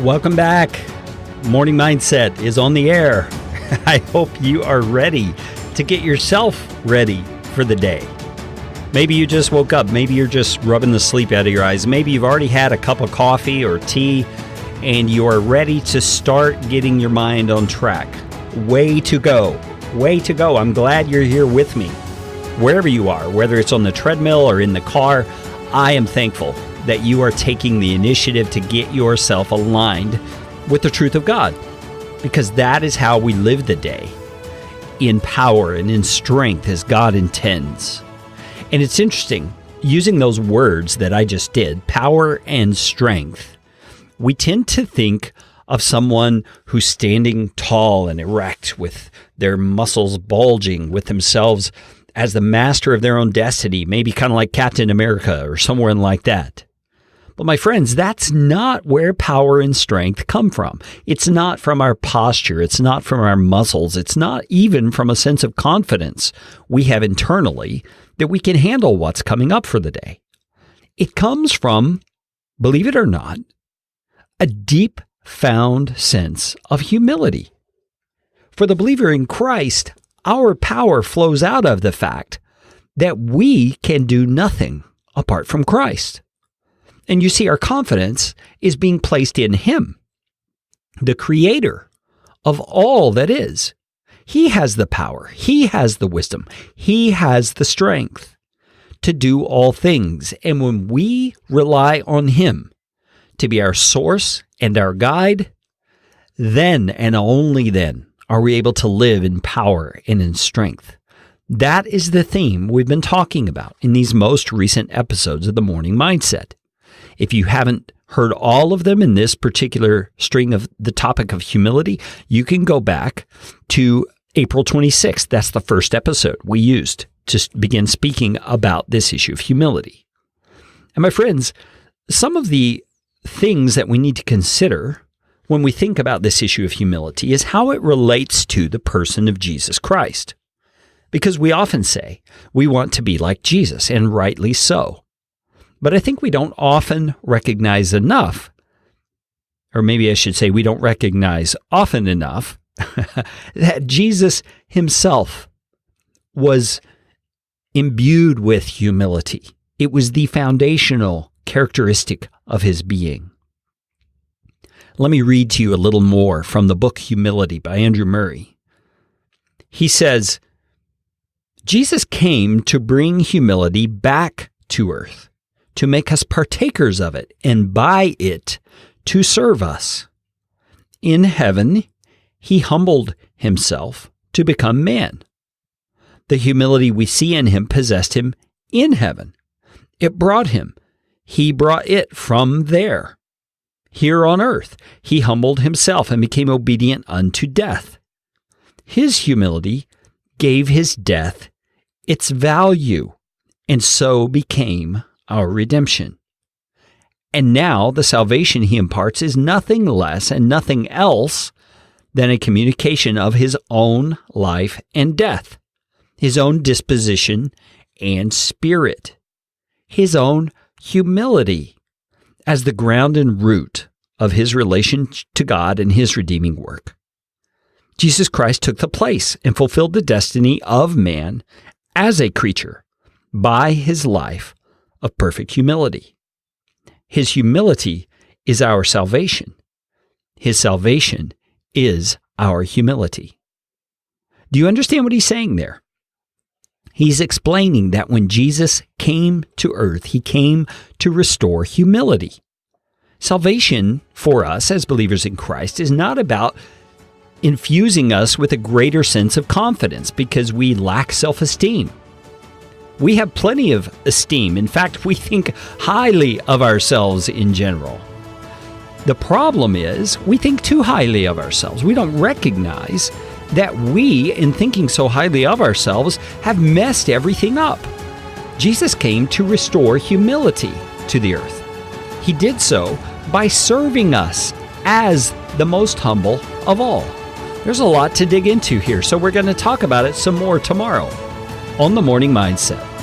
Welcome back. Morning Mindset is on the air. I hope you are ready to get yourself ready for the day. Maybe you just woke up. Maybe you're just rubbing the sleep out of your eyes. Maybe you've already had a cup of coffee or tea and you are ready to start getting your mind on track. Way to go. Way to go. I'm glad you're here with me. Wherever you are, whether it's on the treadmill or in the car, I am thankful that you are taking the initiative to get yourself aligned with the truth of God, because that is how we live the day, in power and in strength as God intends. And it's interesting, using those words that I just did, power and strength, we tend to think of someone who's standing tall and erect with their muscles bulging, with themselves as the master of their own destiny, maybe kind of like Captain America or someone like that. But my friends, that's not where power and strength come from. It's not from our posture. It's not from our muscles. It's not even from a sense of confidence we have internally that we can handle what's coming up for the day. It comes from, believe it or not, a deep found sense of humility. For the believer in Christ, our power flows out of the fact that we can do nothing apart from Christ. And you see, our confidence is being placed in Him, the Creator of all that is. He has the power. He has the wisdom. He has the strength to do all things. And when we rely on Him to be our source and our guide, then and only then are we able to live in power and in strength. That is the theme we've been talking about in these most recent episodes of the Morning Mindset. If you haven't heard all of them in this particular string of the topic of humility, you can go back to April 26th. That's the first episode we used to begin speaking about this issue of humility. And my friends, some of the things that we need to consider when we think about this issue of humility is how it relates to the person of Jesus Christ. Because we often say we want to be like Jesus, and rightly so. But I think we don't often recognize enough, or maybe I should say we don't recognize often enough, that Jesus Himself was imbued with humility. It was the foundational characteristic of His being. Let me read to you a little more from the book Humility by Andrew Murray. He says, Jesus came to bring humility back to earth, to make us partakers of it, and by it to serve us. In heaven, He humbled Himself to become man. The humility we see in Him possessed Him in heaven. It brought Him. He brought it from there. Here on earth, He humbled Himself and became obedient unto death. His humility gave His death its value, and so became our redemption. And now the salvation He imparts is nothing less and nothing else than a communication of His own life and death, His own disposition and spirit, His own humility as the ground and root of His relation to God and His redeeming work. Jesus Christ took the place and fulfilled the destiny of man as a creature by His life of perfect humility. His humility is our salvation. His salvation is our humility. Do you understand what he's saying there? He's explaining that when Jesus came to earth, He came to restore humility. Salvation for us as believers in Christ is not about infusing us with a greater sense of confidence because we lack self-esteem. We have plenty of esteem. In fact, we think highly of ourselves in general. The problem is we think too highly of ourselves. We don't recognize that we, in thinking so highly of ourselves, have messed everything up. Jesus came to restore humility to the earth. He did so by serving us as the most humble of all. There's a lot to dig into here, so we're going to talk about it some more tomorrow on The Morning Mindset.